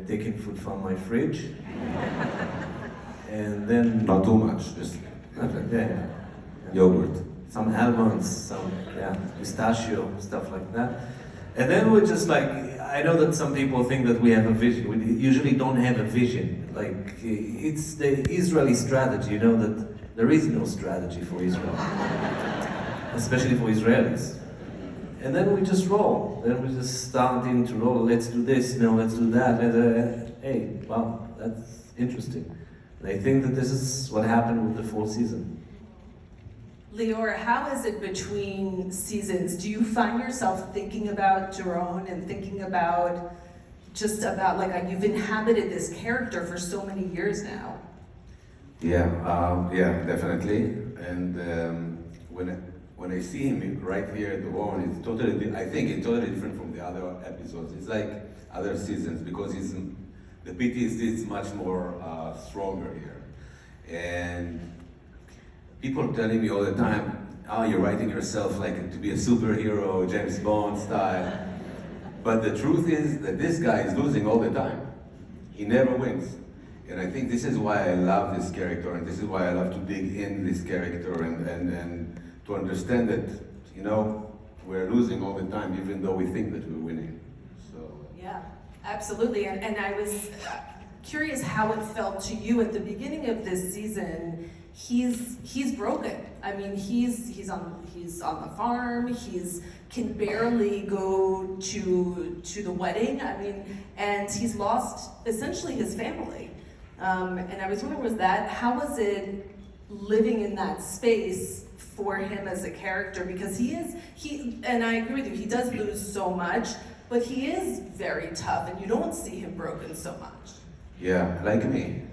taking food from my fridge. And then... Not too much, just yeah. yogurt. Some almonds, some pistachio, stuff like that. And then we're just like, I know that some people think that we have a vision. We usually don't have a vision. Like, it's the Israeli strategy, you know, that there is no strategy for Israel. Especially for Israelis. And then we just roll. Then we just starting to roll. Let's do this, let's do that. Hey, wow, that's interesting. And I think that this is what happened with the 4th season. Lior, how is it between seasons? Do you find yourself thinking about Doron and thinking about like you've inhabited this character for so many years now? Yeah, definitely. And when I see him right here at the Warren, it's totally different from the other episodes. It's like other seasons because the PTSD is much more stronger here. And people telling me all the time, oh, you're writing yourself like to be a superhero, James Bond style. But the truth is that this guy is losing all the time. He never wins. And I think this is why I love this character, and this is why I love to dig in this character and to understand that, we're losing all the time, even though we think that we're winning. So. Yeah, absolutely. And I was curious how it felt to you at the beginning of this season. He's broken. I mean, he's on the farm. Can barely go to the wedding. I mean, and he's lost essentially his family. And I was wondering, how was it living in that space for him as a character? Because and I agree with you, he does lose so much, but he is very tough, and you don't see him broken so much. Yeah, like me.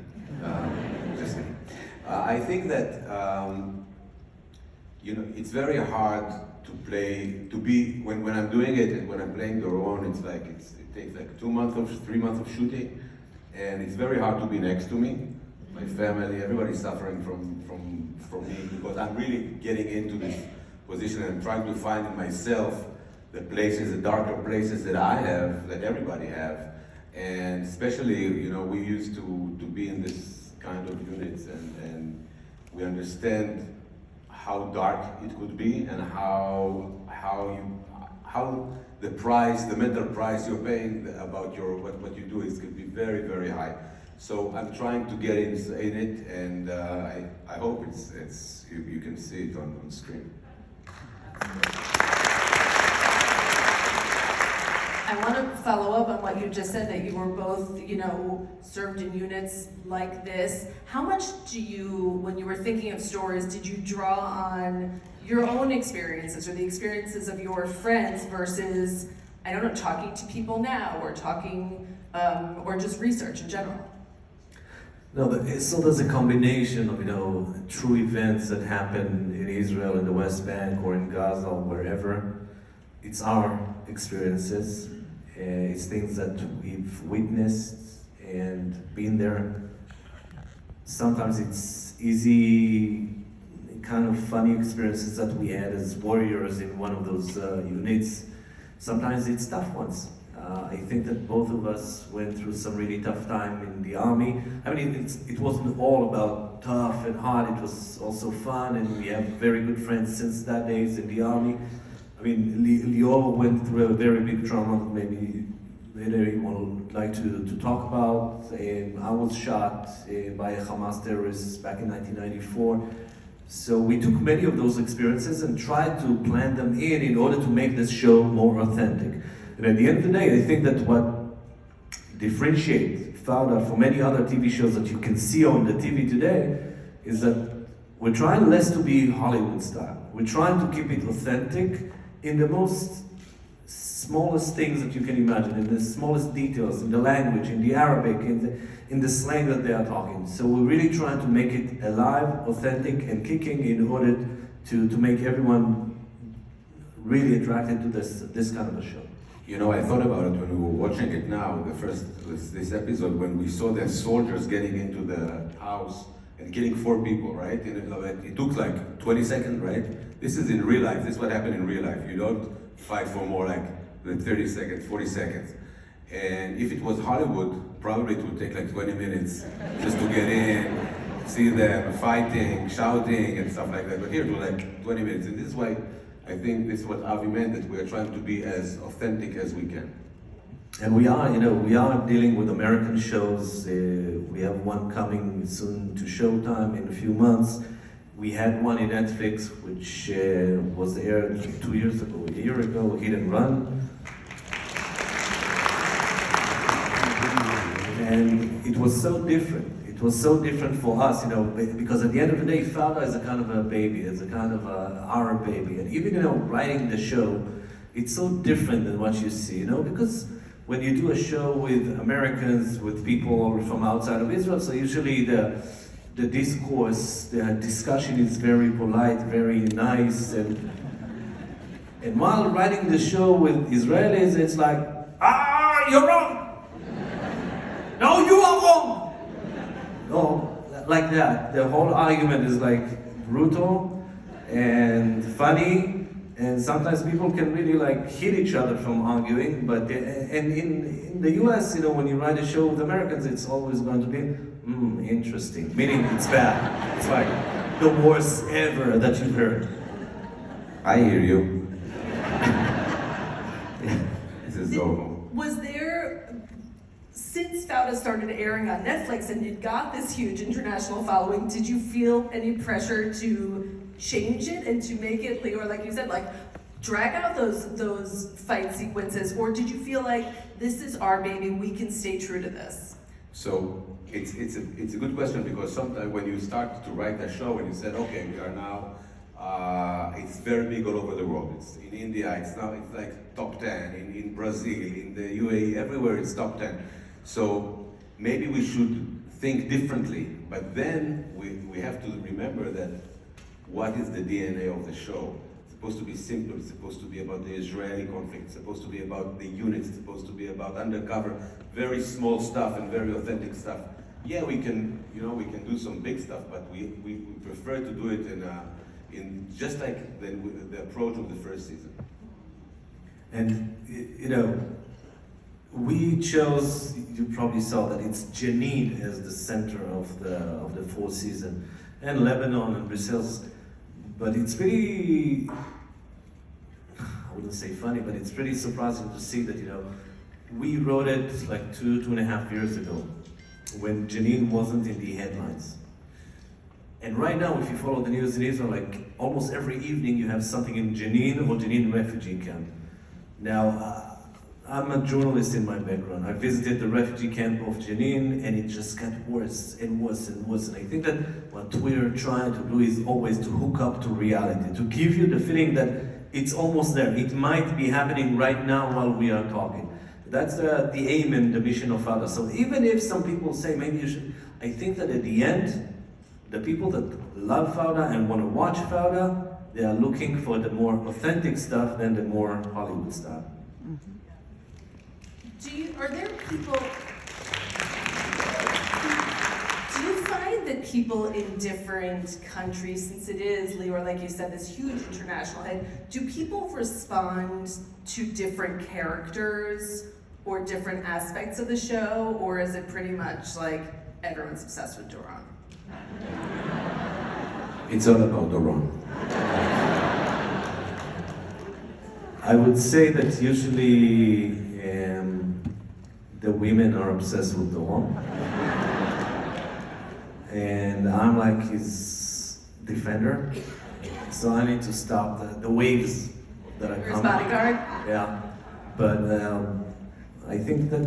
Just me. I think that it's very hard to be when I'm doing it and when I'm playing the role. It takes like 3 months of shooting, and it's very hard to be next to me. My family, everybody's suffering from me because I'm really getting into this position and trying to find in myself the darker places that I have, that everybody have, and especially we used to be in this kind of units and we understand how dark it could be and how the mental price you're paying about what you do could be very, very high. So I'm trying to get in it, and I hope you can see it on screen. I want to follow up on what you just said, that you were both, served in units like this. How much when you were thinking of stories, did you draw on your own experiences or the experiences of your friends versus, talking to people now or talking, or just research in general? No, so there's a combination of, true events that happen in Israel, in the West Bank, or in Gaza, or wherever. It's our experiences. It's things that we've witnessed and been there. Sometimes it's easy, kind of funny experiences that we had as warriors in one of those units. Sometimes it's tough ones. I think that both of us went through some really tough time in the army. I mean, it wasn't all about tough and hard, it was also fun, and we have very good friends since that days in the army. I mean, Lior went through a very big trauma, maybe later he would like to talk about. I was shot by a Hamas terrorist back in 1994. So we took many of those experiences and tried to plant them in order to make this show more authentic. And at the end of the day, I think that what differentiates FAUDA from many other TV shows that you can see on the TV today is that we're trying less to be Hollywood style. We're trying to keep it authentic in the most smallest things that you can imagine, in the smallest details, in the language, in the Arabic, in the slang that they are talking. So we're really trying to make it alive, authentic, and kicking in order to make everyone really attracted to this kind of a show. I thought about it when we were watching it now, this episode, when we saw the soldiers getting into the house and killing 4 people, right? And it took like 20 seconds, right? This is in real life. This is what happened in real life. You don't fight for more like 30 seconds, 40 seconds. And if it was Hollywood, probably it would take like 20 minutes just to get in, see them fighting, shouting, and stuff like that. But here it was like 20 minutes. And this is why I think this is what Avi meant, that we are trying to be as authentic as we can. And we are, we are dealing with American shows. We have one coming soon to Showtime in a few months. We had one in Netflix, which was aired 2 years ago, a year ago, Hit and Run. And it was so different. It was so different for us, because at the end of the day, FAUDA is a kind of a baby. It's a kind of our baby. And even, writing the show, it's so different than what you see, because when you do a show with Americans, with people from outside of Israel, so usually the discourse, the discussion is very polite, very nice, and while writing the show with Israelis, it's like, you're wrong! No, you are wrong! No, like that. The whole argument is like brutal and funny, and sometimes people can really hit each other from arguing, but and in the US, when you write a show with Americans, it's always going to be, interesting, meaning it's bad. It's like the worst ever that you've heard. I hear you. This is normal. Was there, since FAUDA started airing on Netflix and it got this huge international following, did you feel any pressure to change it and to make it, or like you said, drag out those fight sequences, or did you feel like this is our baby, we can stay true to this? So it's a good question, because sometimes when you start to write a show and you said, okay, we are now, it's very big all over the world. It's in India, it's like top 10, in Brazil, in the UAE, everywhere it's top 10. So maybe we should think differently, but then we have to remember that what is the DNA of the show? It's supposed to be simple. It's supposed to be about the Israeli conflict. It's supposed to be about the units. It's supposed to be about undercover, very small stuff and very authentic stuff. Yeah, we can do some big stuff, but we prefer to do it in just like the approach of the first season. And we chose, you probably saw that it's Jenin as the center of the fourth season, and Lebanon and Brussels. But it's pretty, I wouldn't say funny, but it's pretty surprising to see that, we wrote it like 2.5 years ago, when Jenin wasn't in the headlines. And right now, if you follow the news in Israel, almost every evening you have something in Jenin or Jenin refugee camp. Now, I'm a journalist in my background. I visited the refugee camp of Jenin, and it just got worse and worse and worse. And I think that what we're trying to do is always to hook up to reality, to give you the feeling that it's almost there. It might be happening right now while we are talking. That's the aim and the mission of FAUDA. So even if some people say maybe you should, I think that at the end, the people that love FAUDA and want to watch FAUDA, they are looking for the more authentic stuff than the more Hollywood stuff. Are there people, do you find that people in different countries, since it is, Lior, like you said, this huge international head, do people respond to different characters or different aspects of the show, or is it pretty much like everyone's obsessed with Doron? It's all about Doron. I would say that usually the women are obsessed with Doron. And I'm like his defender. So I need to stop the waves that are coming. His bodyguard? Yeah. But I think that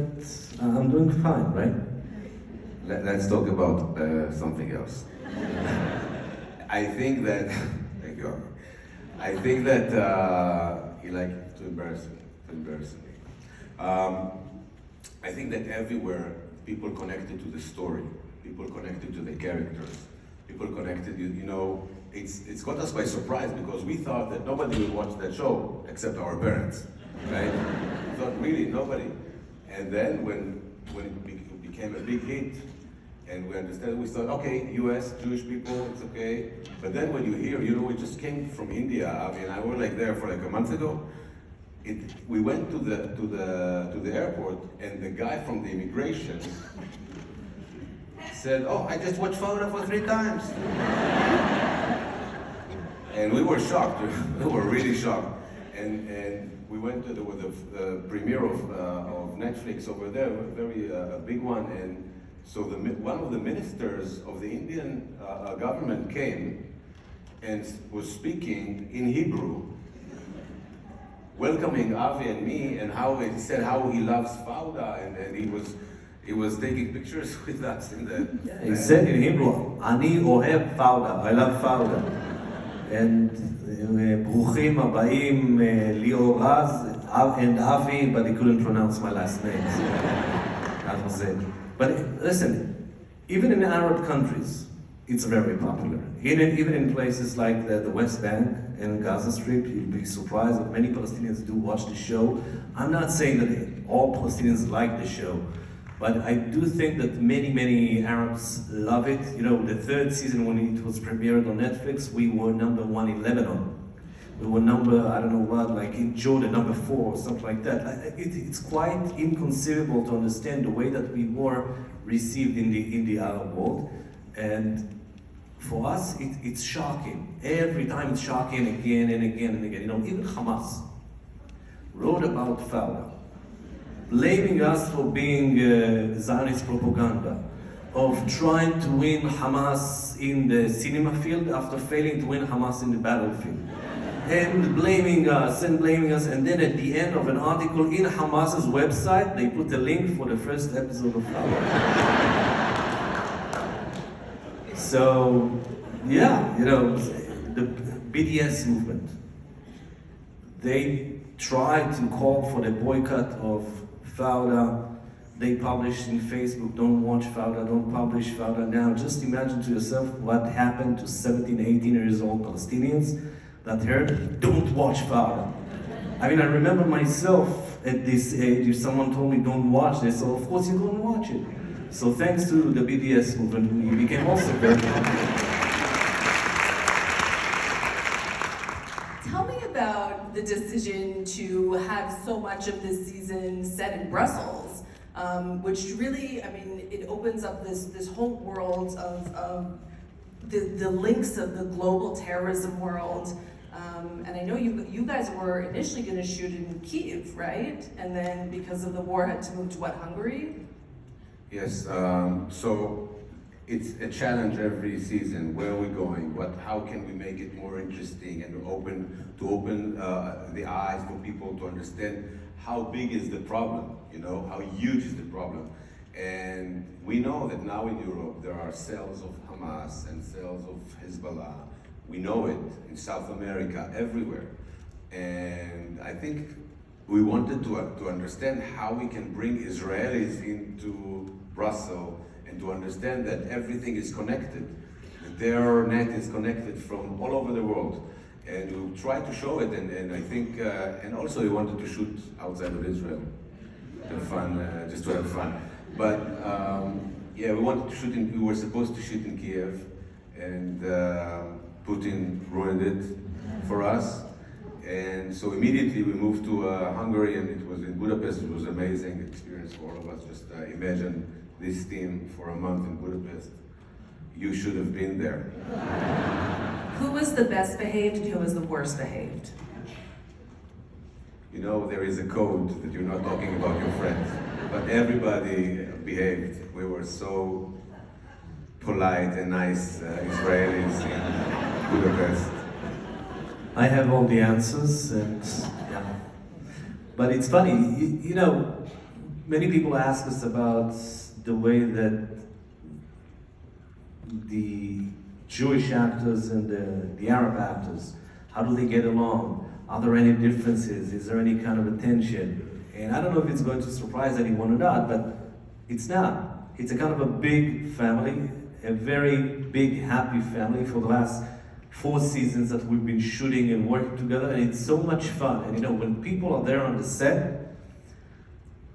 I'm doing fine, right? Let's talk about something else. I think that, thank you. I think that you like to embarrass me. I think that everywhere people connected to the story, people connected to the characters, people connected, it's caught us by surprise, because we thought that nobody would watch that show except our parents, right? We thought really nobody. And then when it became a big hit, and we understand, we thought, okay, US, Jewish people, it's okay. But then when you hear, we just came from India. I mean, I was there for a month ago. we went to the airport, and the guy from the immigration said, "Oh, I just watched FAUDA for 3 times." And we were shocked. We were really shocked. And we went to the premiere of Netflix over there, a very big one. And so one of the ministers of the Indian government came and was speaking in Hebrew, welcoming Avi and me, and he said how he loves FAUDA, and he was taking pictures with us in the. Yeah, he said in Hebrew, "Ani ohev FAUDA," I love FAUDA. And ברוכים הבאים ליאור רז and Avi, but he couldn't pronounce my last name. So that was it. But listen, even in Arab countries, it's very popular. Even in places like the West Bank and Gaza Strip, you'd be surprised that many Palestinians do watch the show. I'm not saying that all Palestinians like the show, but I do think that many Arabs love it. You know, the 3rd season when it was premiered on Netflix, we were number 1 in Lebanon. We were number, I don't know what, like in Jordan, number 4 or something like that. It's quite inconceivable to understand the way that we were received in the Arab world. And for us, it's shocking. Every time it's shocking again and again and again. You know, even Hamas wrote about FAUDA, blaming us for being Zionist propaganda, of trying to win Hamas in the cinema field after failing to win Hamas in the battlefield. And blaming us, and then at the end of an article in Hamas's website, they put a link for the first episode of FAUDA. So, yeah, you know, the BDS movement, they tried to call for the boycott of FAUDA. They published in Facebook, "Don't watch FAUDA, don't publish FAUDA." Now, just imagine to yourself what happened to 17, 18 years old Palestinians that heard, "Don't watch FAUDA." I mean, I remember myself at this age, if someone told me, "Don't watch this," so of course you're going to watch it. So thanks to the BDS movement, we became also very popular. Tell me about the decision to have so much of this season set in Brussels, which really, I mean, it opens up this whole world of the links of the global terrorism world. And I know you guys were initially going to shoot in Kyiv, right? And then because of the war, had to move to what, Hungary? Yes, so it's a challenge every season. Where are we going? How can we make it more interesting and open the eyes for people to understand how big is the problem, you know, how huge is the problem. And we know that now in Europe there are cells of Hamas and cells of Hezbollah. We know it in South America, everywhere. And I think we wanted to understand how we can bring Israelis into Brussels and to understand that everything is connected, that their net is connected from all over the world. And we try to show it, and I think, and also we wanted to shoot outside of Israel, just to have fun. But yeah, we wanted to shoot we were supposed to shoot in Kiev, and Putin ruined it for us. And so immediately we moved to Hungary, and it was in Budapest. It was an amazing experience for all of us. Just imagine this team for a month in Budapest. You should have been there. Who was the best behaved and who was the worst behaved? You know, there is a code that you're not talking about your friends, but everybody behaved. We were so polite and nice Israelis in Budapest. I have all the answers, and yeah. But it's funny, you know, many people ask us about the way that the Jewish actors and the Arab actors, how do they get along? Are there any differences? Is there any kind of a tension? And I don't know if it's going to surprise anyone or not, but it's not. It's a kind of a big family, a very big, happy family for the last 4 seasons that we've been shooting and working together, and it's so much fun. And you know, when people are there on the set,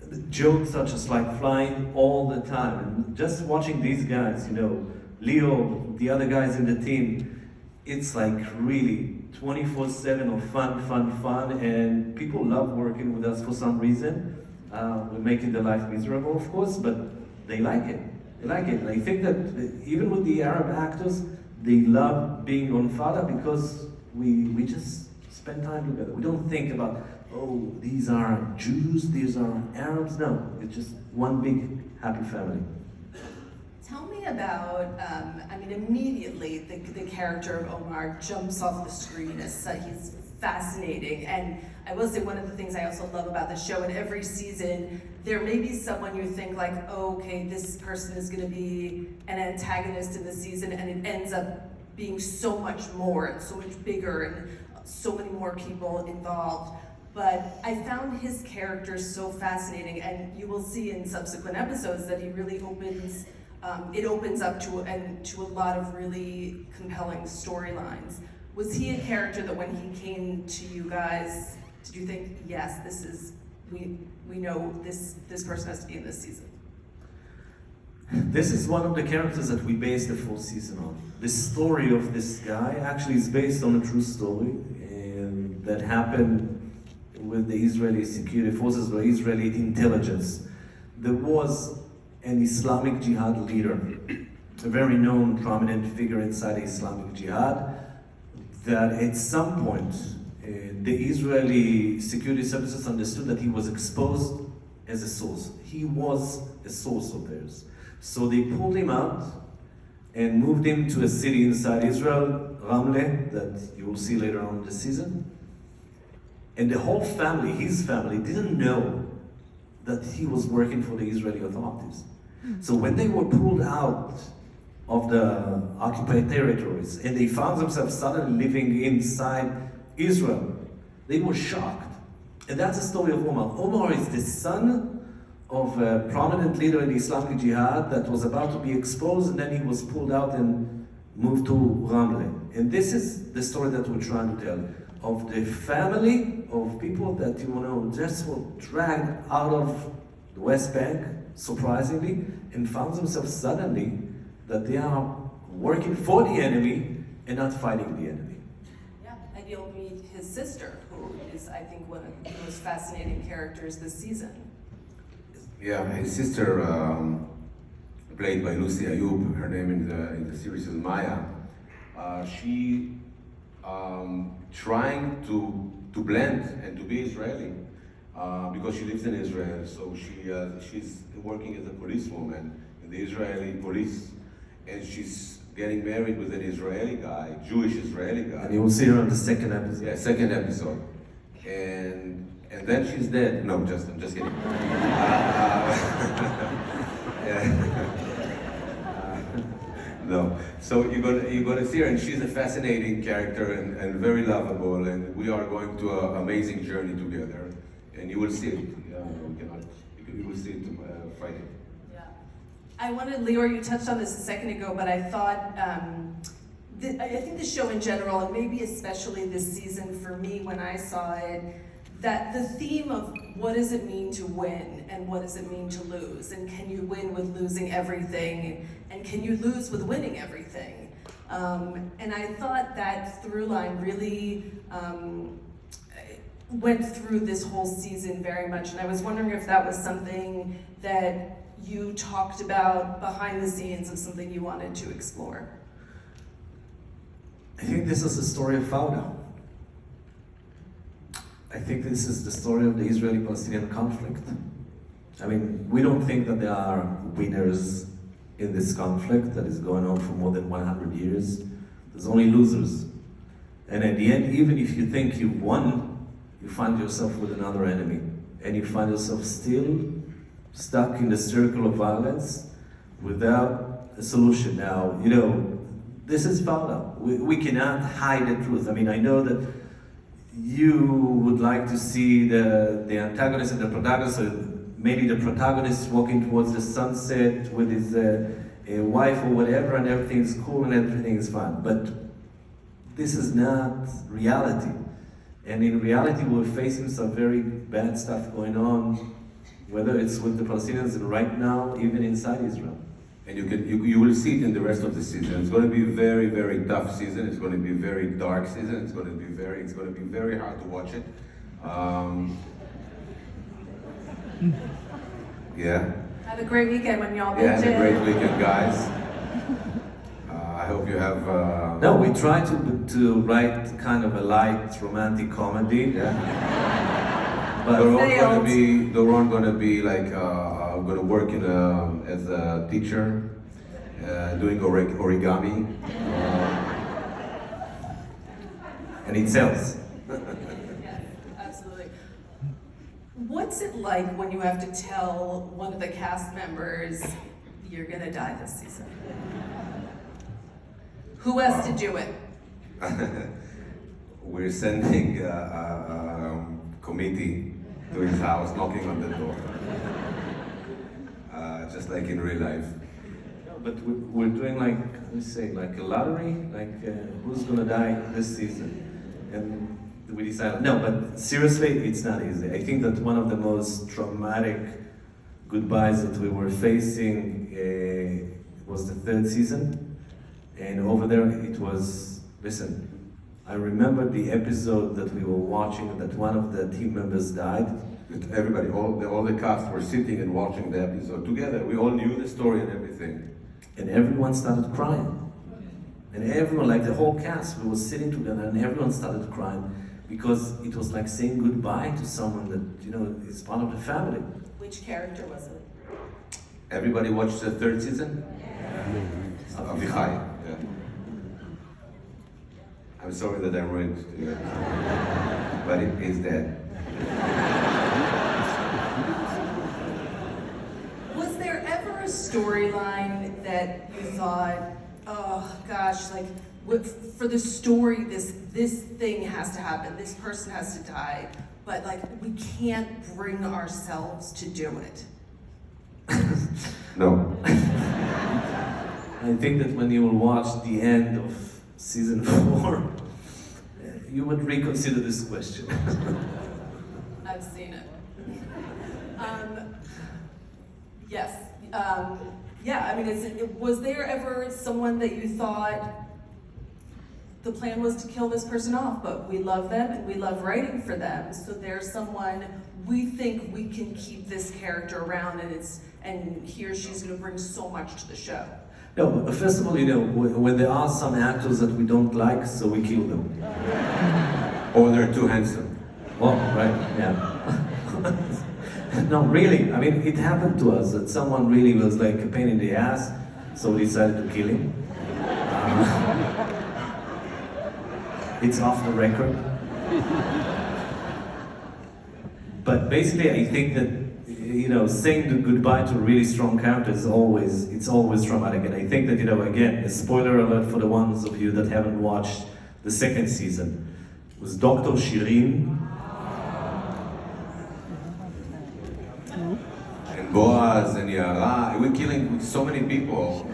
the jokes are just like flying all the time. And just watching these guys, you know, Leo, the other guys in the team, it's like really 24/7 of fun, and people love working with us for some reason. We're making their life miserable, of course, but they like it. They like it. And I think that even with the Arab actors, they love being on FAUDA because we just spend time together. We don't think about, oh, these are Jews, these are Arabs. No, it's just one big happy family. Tell me about, immediately the character of Omar jumps off the screen as he's fascinating. And I will say one of the things I also love about the show, in every season, there may be someone you think like, oh, okay, this person is gonna be an antagonist in the season, and it ends up being so much more and so much bigger and so many more people involved. But I found his character so fascinating, and you will see in subsequent episodes that he really opens up to a lot of really compelling storylines. Was he a character that when he came to you guys, did you think, yes, we know this person has to be in this season? This is one of the characters that we based the full season on. The story of this guy actually is based on a true story, and that happened with the Israeli security forces or Israeli intelligence. There was an Islamic Jihad leader, a very known, prominent figure inside the Islamic Jihad, that at some point the Israeli security services understood that he was exposed as a source. He was a source of theirs. So they pulled him out and moved him to a city inside Israel, Ramle, that you will see later on in the season. And the whole family, his family, didn't know that he was working for the Israeli authorities. So when they were pulled out of the occupied territories and they found themselves suddenly living inside Israel, they were shocked. And that's the story of Omar. Omar is the son of a prominent leader in the Islamic Jihad that was about to be exposed, and then he was pulled out and moved to Ramle. And this is the story that we're trying to tell, of the family of people that, just were dragged out of the West Bank, surprisingly, and found themselves suddenly that they are working for the enemy and not fighting the enemy. Yeah, and you'll meet his sister, who is, I think, one of the most fascinating characters this season. Yeah, his sister, played by Lucy Ayoub, her name in the series is Maya. She trying to blend and to be Israeli because she lives in Israel. So she's working as a policewoman in the Israeli police, and she's getting married with an Israeli guy, Jewish Israeli guy. And you will see her on the second episode. Yeah, second episode. And then she's dead. No, I'm just kidding. No. So you're gonna see her, and she's a fascinating character and very lovable, and we are going to an amazing journey together, and you will see it. You will see it Friday. Yeah. I wanted, Lior, you touched on this a second ago, but I thought, I think the show in general, and maybe especially this season for me when I saw it, that the theme of what does it mean to win and what does it mean to lose, and can you win with losing everything, and can you lose with winning everything? And I thought that through line really went through this whole season very much, and I was wondering if that was something that you talked about behind the scenes, of something you wanted to explore. I think this is the story of FAUDA. I think this is the story of the Israeli-Palestinian conflict. I mean, we don't think that there are winners in this conflict that is going on for more than 100 years. There's only losers. And at the end, even if you think you've won, you find yourself with another enemy. And you find yourself still stuck in the circle of violence without a solution. Now, this is FAUDA. We cannot hide the truth. I mean, I know that you would like to see the antagonist and the protagonist, or maybe the protagonist walking towards the sunset with his wife or whatever, and everything's cool and everything is fine. But this is not reality. And in reality, we're facing some very bad stuff going on, whether it's with the Palestinians and right now, even inside Israel. And you will see it in the rest of the season. It's going to be a very, very tough season. It's going to be a very dark season. It's going to be very hard to watch it. Yeah. Have a great weekend when y'all Yeah, binge have a great it. weekend, guys. I hope you have. No, we try to write kind of a light romantic comedy. Yeah. But Doron gonna be like gonna work as a teacher, doing origami, and it sells. Yes, absolutely. What's it like when you have to tell one of the cast members you're gonna die this season? Who has to do it? We're sending committee to his house, knocking on the door, just like in real life. But we're doing like, let's say, like a lottery, like who's gonna die this season, and we decided. No, but seriously, it's not easy. I think that one of the most traumatic goodbyes that we were facing was the third season, and over there it was. Listen, I remember the episode that we were watching that one of the team members died. Everybody, all the cast were sitting and watching the episode together. We all knew the story and everything. And everyone started crying. And everyone, like the whole cast, we were sitting together and everyone started crying because it was like saying goodbye to someone that, you know, is part of the family. Which character was it? Everybody watched the third season? Avichai, yeah. I'm sorry that I ruined it, but it is dead. Was there ever a storyline that you thought, oh gosh, like for the story, this thing has to happen, this person has to die, but like we can't bring ourselves to do it? No. I think that when you will watch the end of season 4, you would reconsider this question. I've seen it. Yes. Yeah, I mean, was there ever someone that you thought the plan was to kill this person off, but we love them and we love writing for them, so there's someone we think we can keep this character around and he or she's going to bring so much to the show? No, but first of all, you know, when there are some actors that we don't like, so we kill them. Or they're too handsome. Oh, right, yeah. No, really, I mean, it happened to us that someone really was like a pain in the ass, so we decided to kill him. It's off the record. But basically, I think that, you know, saying goodbye to a really strong character is always traumatic. And I think that, you know, again, a spoiler alert for the ones of you that haven't watched the second season, was Dr. Shirin. And Boaz and Yara, we're killing so many people.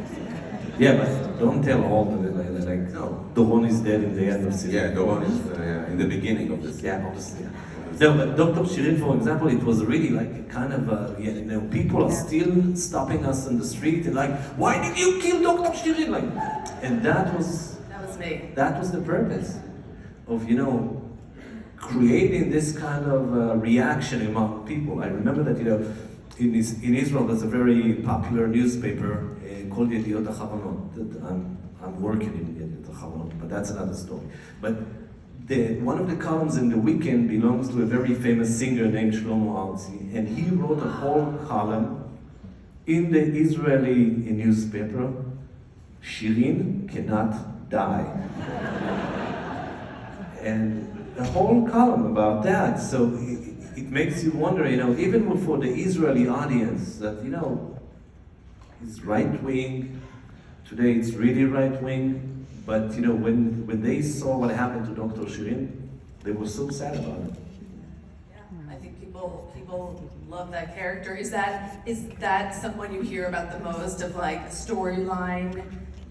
Yeah, but don't tell all of it, like, No. the one is dead in the end of season. Yeah, the one is in the beginning of this. Yeah, obviously. Yeah. No, but Dr. Shirin, for example, it was really like a kind of you know, people are still stopping us in the street and like, why did you kill Dr. Shirin? Like, and that was me. That was the purpose of, you know, creating this kind of reaction among people. I remember that, you know, in Israel there's a very popular newspaper called Yediot Acharonot that I'm working in Yediot Acharonot, but that's another story. But one of the columns in the weekend belongs to a very famous singer named Shlomo Artzi, and he wrote a whole column in the Israeli newspaper, Shirin cannot die. And a whole column about that. So it makes you wonder, you know, even for the Israeli audience, that, you know, it's right-wing, today it's really right-wing, but, you know, when they saw what happened to Dr. Shirin, they were so sad about it. Yeah, I think people love that character. Is that someone you hear about the most, of like a storyline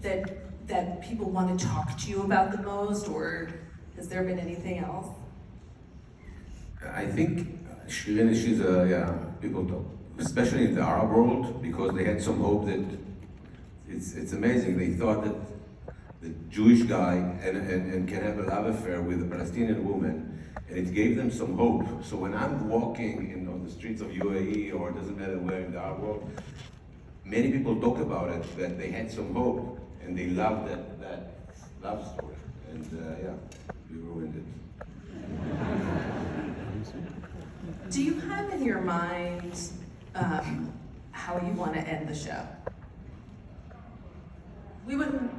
that people want to talk to you about the most, or has there been anything else? I think Shirin, she's people talk, especially in the Arab world, because they had some hope that it's amazing. They thought that the Jewish guy and can have a love affair with a Palestinian woman, and it gave them some hope. So when I'm walking on the streets of UAE, or it doesn't matter where in the Arab world, many people talk about it, that they had some hope, and they loved that love story. And yeah, we ruined it. Do you have in your mind how you want to end the show? We wouldn't,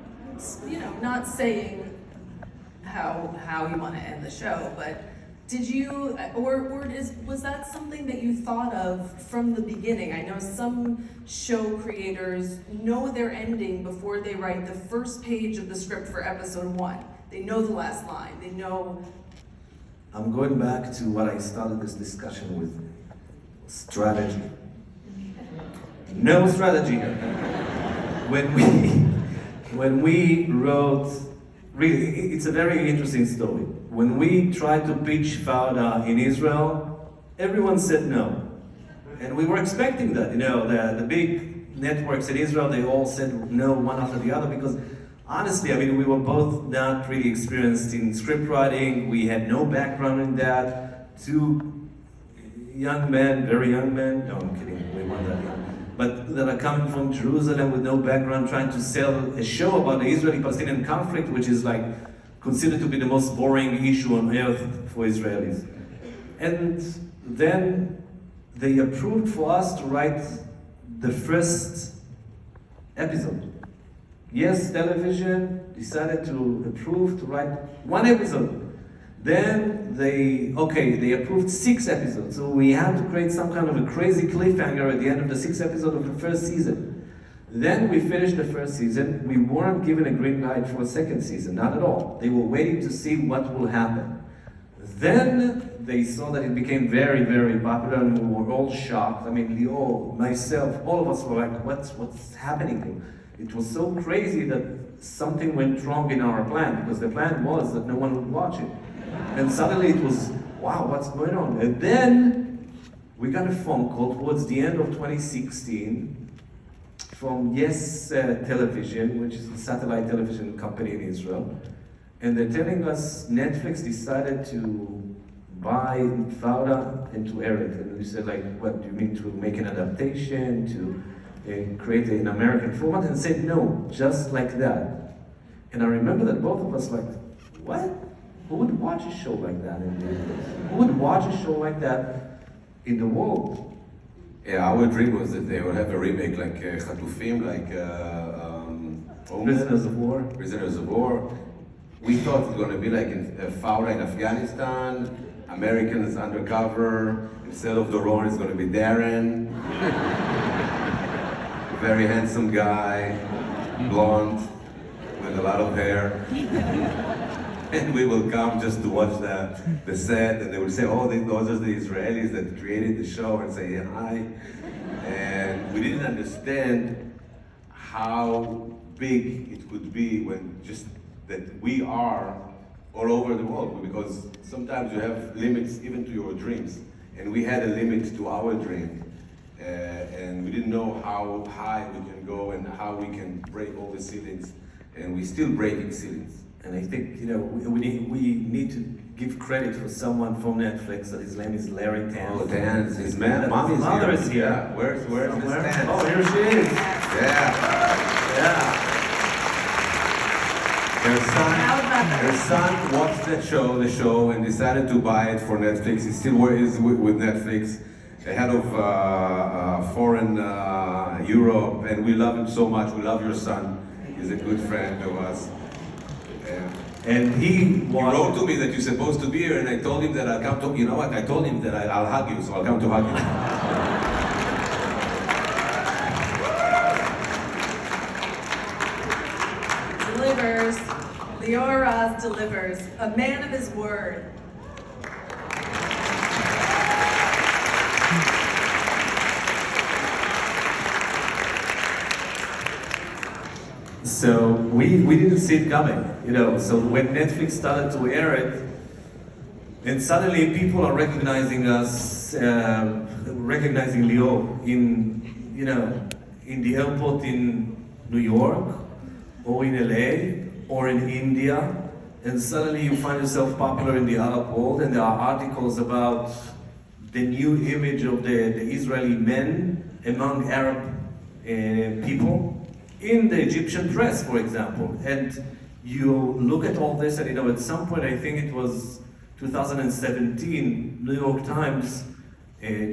not saying how you want to end the show, but did you, was that something that you thought of from the beginning? I know some show creators know their ending before they write the first page of the script for episode 1. They know the last line, they know. I'm going back to what I started this discussion with, strategy. No strategy. When we wrote, really, it's a very interesting story. When we tried to pitch FAUDA in Israel, everyone said no. And we were expecting that, the big networks in Israel, they all said no one after the other, because honestly, we were both not really experienced in script writing. We had no background in that. Two young men, very young men, no, I'm kidding, we weren't that young, but that are coming from Jerusalem with no background, trying to sell a show about the Israeli-Palestinian conflict, which is considered to be the most boring issue on earth for Israelis. And then they approved for us to write the first episode. Yes, television decided to approve to write 1 episode. Then they approved 6 episodes. So we had to create some kind of a crazy cliffhanger at the end of the 6th episode of the first season. Then we finished the first season. We weren't given a green light for a second season, not at all. They were waiting to see what will happen. Then they saw that it became very, very popular, and we were all shocked. Leo, myself, all of us were like, what's happening here? It was so crazy that something went wrong in our plan, because the plan was that no one would watch it. And suddenly it was, wow, what's going on? And then we got a phone call towards the end of 2016 from Yes Television, which is a satellite television company in Israel. And they're telling us Netflix decided to buy FAUDA and to air it. And we said, what, do you mean to make an adaptation, to create an American format? And said, no, just like that. And I remember that both of us what? Who would watch a show like that in the US? Who would watch a show like that in the world? Yeah, our dream was that they would have a remake like Chatufim, Prisoners of War. Prisoners of War. We thought it was going to be like in FAUDA in Afghanistan, Americans undercover. Instead of Doron, it's going to be Darren. Very handsome guy, blonde, with a lot of hair. And we will come just to watch the set, and they will say, oh, those are the Israelis that created the show, and say, yeah, hi. And we didn't understand how big it could be when just that we are all over the world, because sometimes you have limits even to your dreams. And we had a limit to our dream, and we didn't know how high we can go and how we can break all the ceilings, and we're still breaking ceilings. And I think, we need to give credit for someone from Netflix, that his name is Larry Tan. Oh, Tan, his mom is here. Yeah. Where's Miss Tan? Oh, here she is. Yeah. Her son watched the show, and decided to buy it for Netflix. He still is with Netflix, ahead of foreign Europe, and we love him so much. We love your son. He's a good friend of us. And he wrote to me that you're supposed to be here, and I told him that I'll come to, I told him that I'll hug you, so I'll come to hug you. Delivers. Lior Raz delivers. A man of his word. So we didn't see it coming, So when Netflix started to air it, and suddenly people are recognizing us, recognizing Leo in the airport in New York, or in LA, or in India, and suddenly you find yourself popular in the Arab world, and there are articles about the new image of the Israeli men among Arab people in the Egyptian press, for example. And you look at all this, and at some point, I think it was 2017, New York Times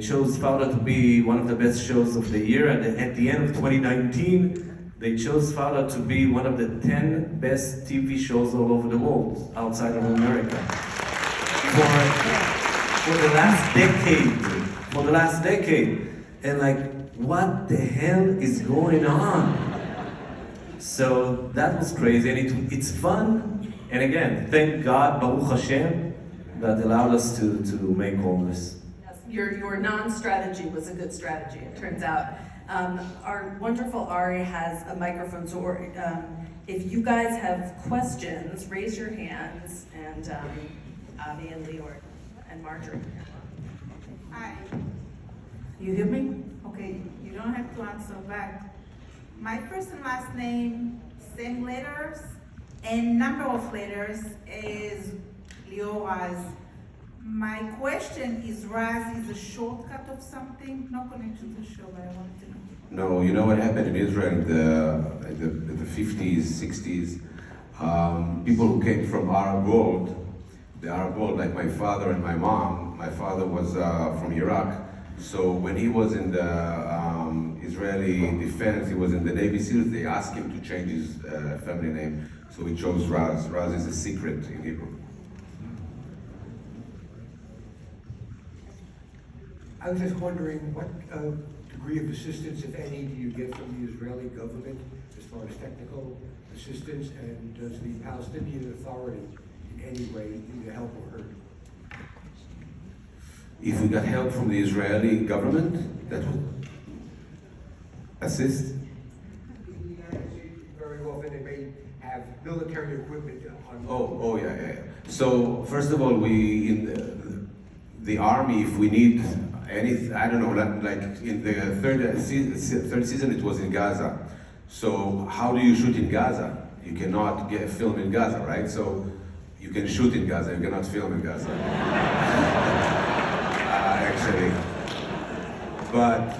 chose FAUDA to be one of the best shows of the year, and at the end of 2019, they chose FAUDA to be one of the 10 best TV shows all over the world, outside of America. For the last decade. And what the hell is going on? So that was crazy, and it's fun. And again, thank God, Baruch Hashem, that allowed us to make all this. Yes, your non-strategy was a good strategy, it turns out. Our wonderful Ari has a microphone, so if you guys have questions, raise your hands, and Avi and Lior and Marjorie. Hi. You hear me? Okay, you don't have to answer back. My first and last name, same letters, and number of letters is Lior Raz. My question is, Raz is a shortcut of something? Not connected to the show, but I wanted to know. No, you know what happened in Israel in the 50s, 60s? People who came from Arab world, the Arab world, like my father and my mom. My father was from Iraq, so when he was in the Israeli defense, he was in the Navy SEALs, they asked him to change his family name, so he chose Raz. Raz is a secret in Hebrew. I was just wondering what degree of assistance, if any, do you get from the Israeli government as far as technical assistance, and does the Palestinian Authority in any way either help or hurt? If we got help from the Israeli government, that would assist. Very often they may have military equipment on. Oh, yeah. So first of all, we in the army, if we need any, I don't know, like in the third season, it was in Gaza. So how do you shoot in Gaza? You cannot get a film in Gaza, right? So you can shoot in Gaza, you cannot film in Gaza. Actually, but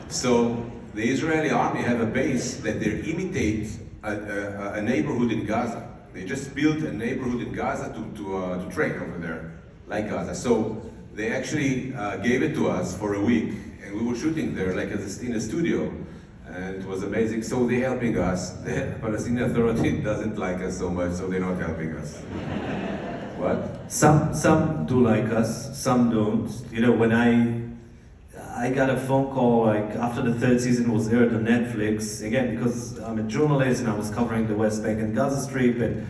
so the Israeli army have a base that they imitate a neighborhood in Gaza. They just built a neighborhood in Gaza to train over there, like Gaza. So they actually gave it to us for a week, and we were shooting there like in a studio, and it was amazing. So they're helping us. The Palestinian Authority doesn't like us so much, so they're not helping us. What? Some do like us, some don't. When I got a phone call after the third season was aired on Netflix, again, because I'm a journalist and I was covering the West Bank and Gaza Strip, and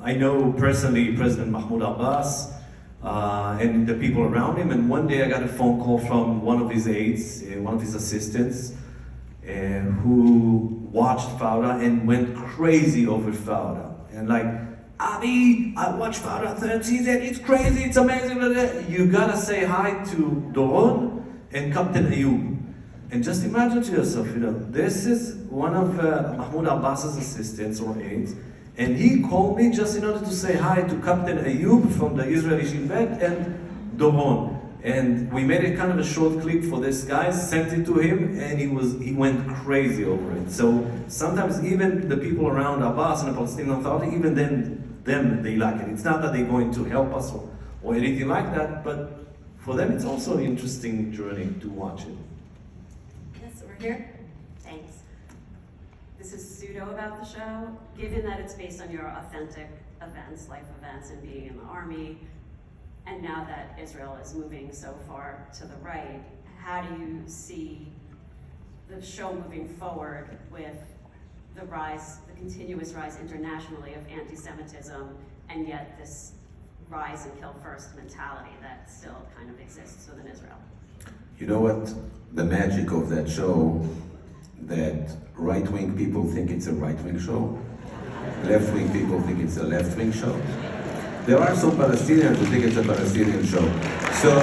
I know personally President Mahmoud Abbas and the people around him, and one day I got a phone call from one of his aides, one of his assistants, who watched FAUDA and went crazy over FAUDA. And Avi, I watched FAUDA third season, it's crazy, it's amazing. You gotta say hi to Doron and Captain Ayub. And just imagine to yourself, this is one of Mahmoud Abbas's assistants or aides, and he called me just in order to say hi to Captain Ayub from the Israeli Shin Bet and Doron. And we made a kind of a short clip for this guy, sent it to him, and he went crazy over it. So sometimes even the people around Abbas and the Palestinian Authority, even then, they like it. It's not that they're going to help us or anything like that, but for them it's also an interesting journey to watch it. Yes, over here. Thanks. This is pseudo about the show. Given that it's based on your authentic events, life events, and being in the army, and now that Israel is moving so far to the right, how do you see the show moving forward with the continuous rise internationally of anti-Semitism, and yet this rise and kill first mentality that still kind of exists within Israel? You know what? The magic of that show, that right-wing people think it's a right-wing show, left-wing people think it's a left-wing show. There are some Palestinians who think it's a Palestinian show. So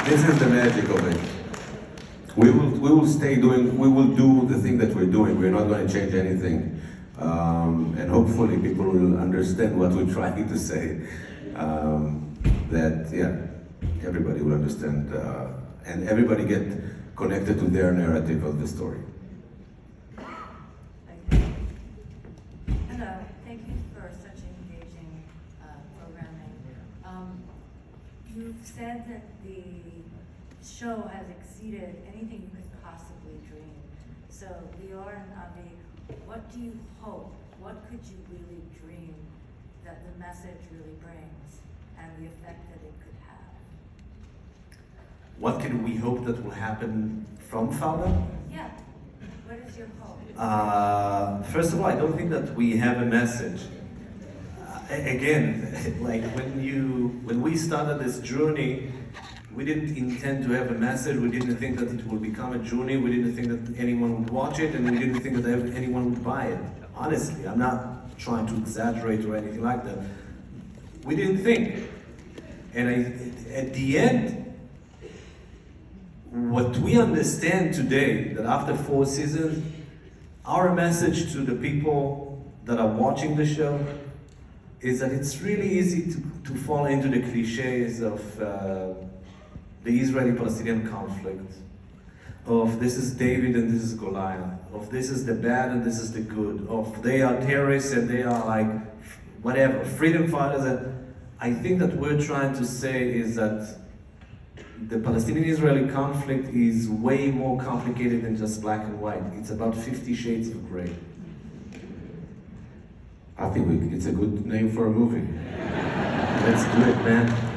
this is the magic of it. we will stay doing, we will do the thing that we're doing. We're not going to change anything. And hopefully people will understand what we're trying to say. That, yeah, everybody will understand, and everybody get connected to their narrative of the story. Hello, thank you for such engaging programming. You've said that the show has exceeded anything you could possibly dream. So, Lior and Avi, what do you hope? What could you really dream that the message really brings and the effect that it could have? What can we hope that will happen from FAUDA? Yeah. What is your hope? First of all, I don't think that we have a message. Again, like when we started this journey, we didn't intend to have a message. We didn't think that it would become a journey. We didn't think that anyone would watch it, and we didn't think that anyone would buy it. Honestly, I'm not trying to exaggerate or anything like that. We didn't think. And at the end, what we understand today, that after 4 seasons, our message to the people that are watching the show is that it's really easy to fall into the cliches of the Israeli-Palestinian conflict, of this is David and this is Goliath, of this is the bad and this is the good, of they are terrorists and they are like, whatever, freedom fighters. And I think that we're trying to say is that the Palestinian-Israeli conflict is way more complicated than just black and white. It's about 50 shades of gray. I think it's a good name for a movie. Let's do it, man.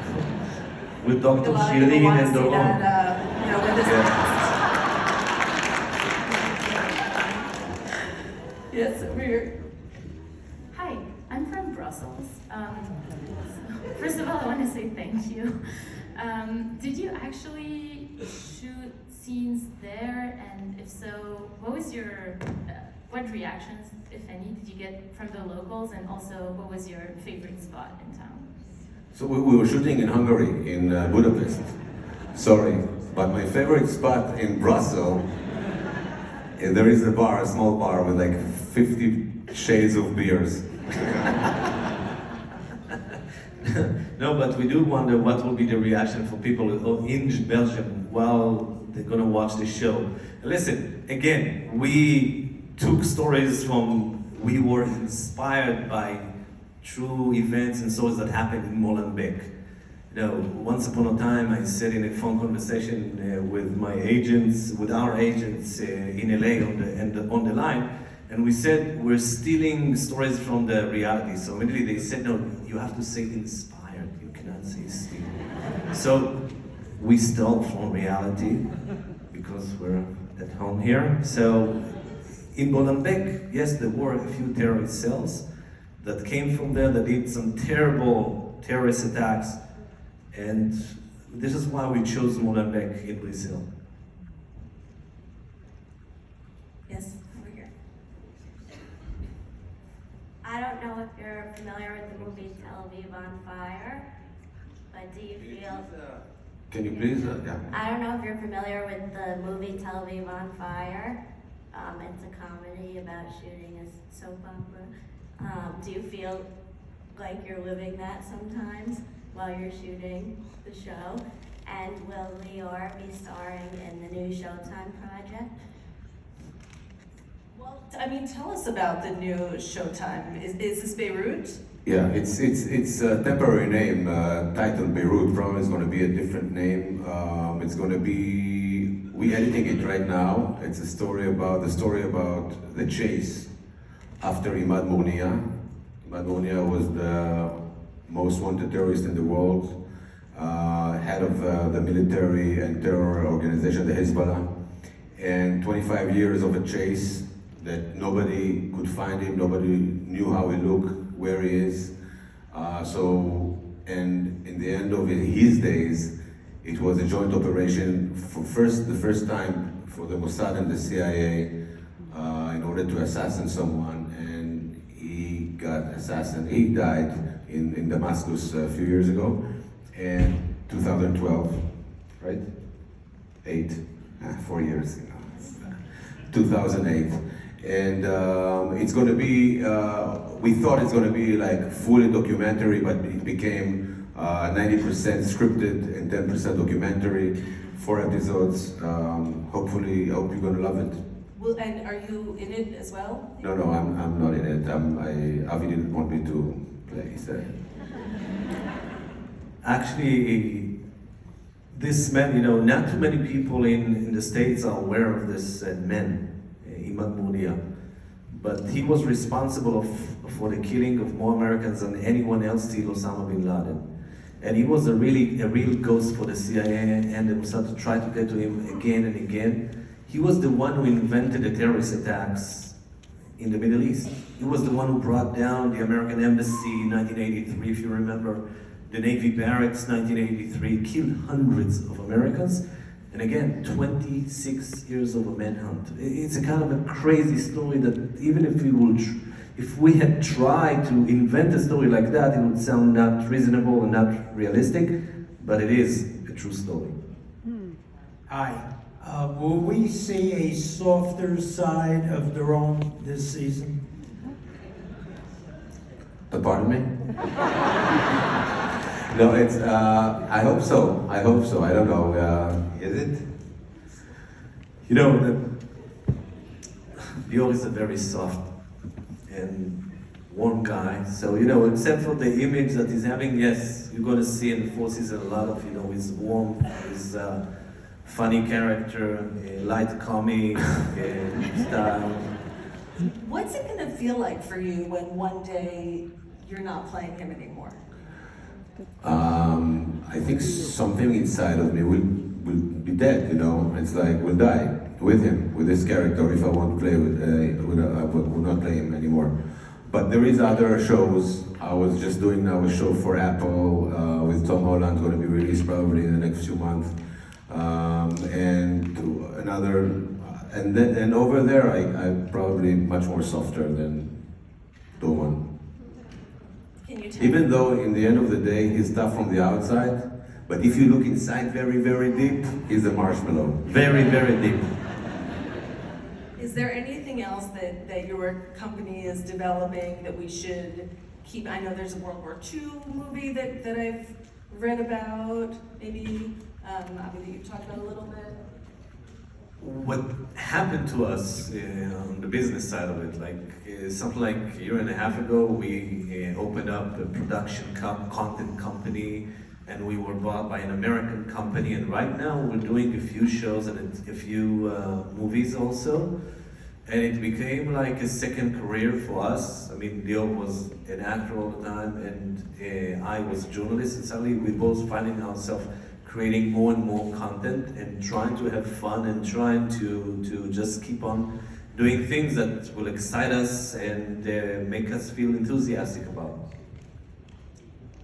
With Dr. A lot of people Shirin want to and see Doron. that, with this Yeah. cast. Yes, over here. Hi, I'm from Brussels. First of all, I want to say thank you. Did you actually shoot scenes there? And if so, what was your, what reactions, if any, did you get from the locals? And also, what was your favorite spot in town? So we were shooting in Hungary, in Budapest. Sorry, but my favorite spot in Brussels, there is a bar, a small bar with like 50 shades of beers. No, but we do wonder what will be the reaction for people in Belgium while they're gonna watch the show. Listen, again, we took stories from, we were inspired by true events and stories that happened in Molenbeek. You know, once upon a time, I sat in a phone conversation with my agents, with our agents in LA on the line, and we said we're stealing stories from the reality. So immediately they said, no, you have to say inspired. You cannot say steal. So we stole from reality because we're at home here. So in Molenbeek, yes, there were a few terrorist cells that came from there that did some terrible terrorist attacks. And this is why we chose Molenbeek in Brazil. Yes, over here. I don't know if you're familiar with the movie Tel Aviv on Fire, but do you feel... Can you please, yeah. I don't know if you're familiar with the movie Tel Aviv on Fire. It's a comedy about shooting a soap opera. Do you feel like you're living that sometimes while you're shooting the show? And will Lior be starring in the new Showtime project? Well, I mean, tell us about the new Showtime. Is this Beirut? Yeah, it's a temporary name, titled Beirut. Probably it's going to be a different name. It's going to be, we're editing it right now. It's the story about the chase after Imad Mounia. Imad Mounia was the most wanted terrorist in the world, head of the military and terror organization, the Hezbollah, and 25 years of a chase that nobody could find him, nobody knew how he looked, where he is. And in the end of his days, it was a joint operation for the first time for the Mossad and the CIA in order to assassinate someone, and he got assassinated. He died in Damascus a few years ago, in 2012, right? 8. 4 years, 2008. And it's going to be, we thought it's going to be like fully documentary, but it became 90% scripted and 10% documentary, 4 episodes. Hopefully, I hope you're going to love it. Well, and are you in it as well? No, I'm not in it. Avi didn't want me to play, he said. Actually, this man, not too many people in the States are aware of this man, Imad Mounia. But he was responsible for the killing of more Americans than anyone else till Osama bin Laden. And he was a real ghost for the CIA and the Mossad to try to get to him again and again. He was the one who invented the terrorist attacks in the Middle East. He was the one who brought down the American embassy in 1983, if you remember, the Navy barracks, 1983, killed hundreds of Americans. And again, 26 years of a manhunt. It's a kind of a crazy story that even if we had tried to invent a story like that, it would sound not reasonable and not realistic, but it is a true story. Hi. Will we see a softer side of Doron this season? Pardon me? No, it's, I hope so. I don't know. Is it? Lior is a very soft and warm guy. So, except for the image that he's having, yes, you're going to see in the 4th season a lot of, his warmth, his funny character, light comic style. What's it gonna feel like for you when one day you're not playing him anymore? I think something inside of me will be dead, It's like, will die with him, with this character. If I won't play I will not play him anymore. But there is other shows. I was just doing now a show for Apple with Tom Holland, going to be released probably in the next few months. And another, and over there, I'm probably much more softer than Doron. Even though in the end of the day, he's tough from the outside, but if you look inside very, very deep, he's a marshmallow. Very, very deep. Is there anything else that your company is developing that we should keep? I know there's a World War II movie that I've read about, maybe that you talked about a little bit. What happened to us on the business side of it, something like a year and a half ago, we opened up a production content company, and we were bought by an American company, and right now we're doing a few shows and a few movies also, and it became like a second career for us. I mean, Lior was an actor all the time, and I was a journalist, and suddenly we both finding ourselves creating more and more content and trying to have fun and trying to just keep on doing things that will excite us and make us feel enthusiastic about.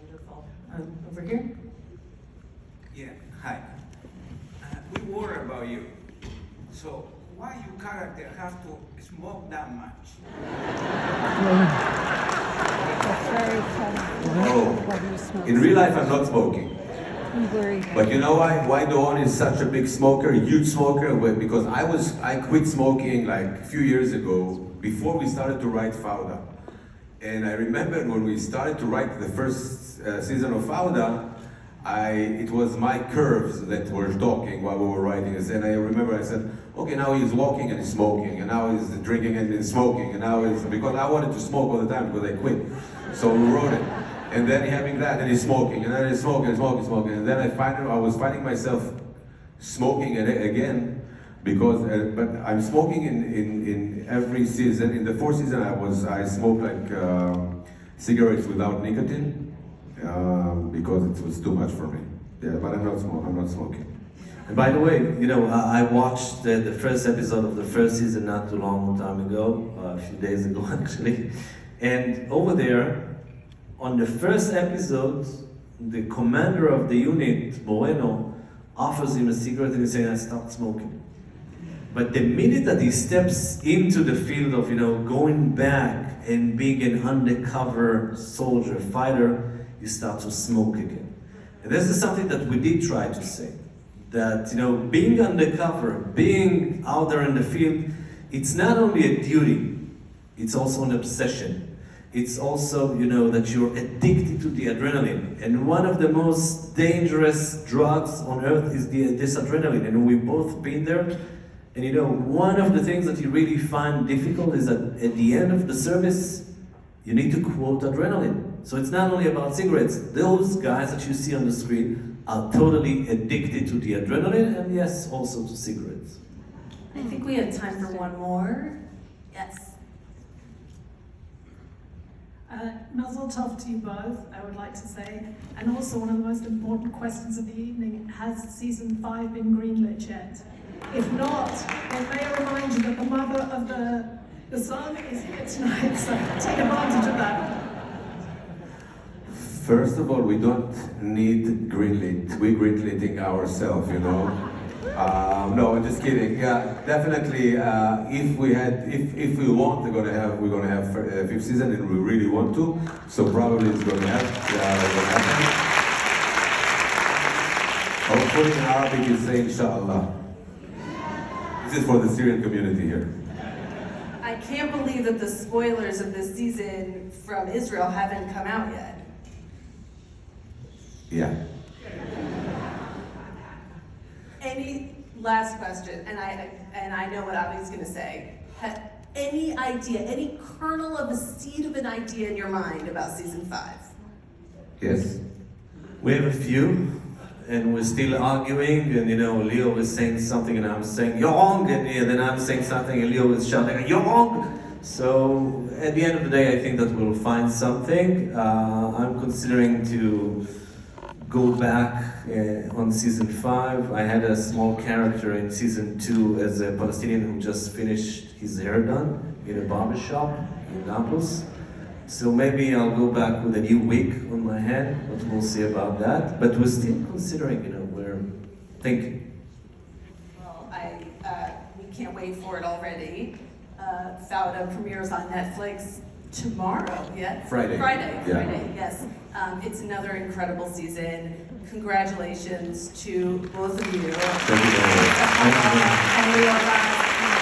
Wonderful. Over here? Yeah, hi. We worry about you. So why your character have to smoke that much? Oh, in real life, I'm not smoking. But you know why? Why Doron is such a big smoker, huge smoker? Well, because I quit smoking like a few years ago before we started to write FAUDA. And I remember when we started to write the first season of FAUDA, it was my curves that were talking while we were writing this. And I remember I said, okay, now he's walking and he's smoking, and now he's drinking and he's smoking, and now he's, because I wanted to smoke all the time because I quit. So we wrote it. And then having that, and he's smoking, and then he's smoking, and then I was finding myself smoking again, because, but I'm smoking in every season. In the 4th season, I smoked like cigarettes without nicotine, because it was too much for me. Yeah, but I'm not smoking. And by the way, I watched the first episode of the first season not too long time ago, a few days ago actually, and over there, on the first episode, the commander of the unit, Moreno, offers him a cigarette and he's saying, I stopped smoking. But the minute that he steps into the field of, going back and being an undercover soldier, fighter, he starts to smoke again. And this is something that we did try to say. that, you know, being undercover, being out there in the field, it's not only a duty, it's also an obsession. It's also, you know, that you're addicted to the adrenaline. And one of the most dangerous drugs on earth is this adrenaline. And we've both been there. And you know, one of the things that you really find difficult is that at the end of the service, you need to quote adrenaline. So it's not only about cigarettes. Those guys that you see on the screen are totally addicted to the adrenaline, and yes, also to cigarettes. I think we have time for one more. Yes. Mazel tov to you both, I would like to say. And also one of the most important questions of the evening, has season 5 been greenlit yet? If not, then may I remind you that the mother of the son is here tonight, so take advantage of that. First of all, we don't need greenlit. We're greenlighting ourselves, you know. No, I'm just kidding. Yeah, definitely. If we want, we're gonna have fifth season, and we really want to. So probably it's gonna happen. Hopefully in Arabic you say inshallah. This is for the Syrian community here. I can't believe that the spoilers of this season from Israel haven't come out yet. Yeah. Any last question, and I know what Avi's gonna say. Any idea, any kernel of a seed of an idea in your mind about season 5? Yes. We have a few, and we're still arguing, and you know, Leo is saying something and I'm saying, you're wrong, and then I'm saying something and Leo is shouting, you're wrong! So, at the end of the day, I think that we'll find something. I'm considering to go back on season 5. I had a small character in season 2 as a Palestinian who just finished his hair done in a barbershop in Naples. So maybe I'll go back with a new wig on my head, but we'll see about that. But we're still considering, you know, we're thinking. Well, we can't wait for it already. FAUDA premieres on Netflix tomorrow, yes? Friday. Friday, Yeah. yes. It's another incredible season. Congratulations to both of you. Thank you very much. And Leo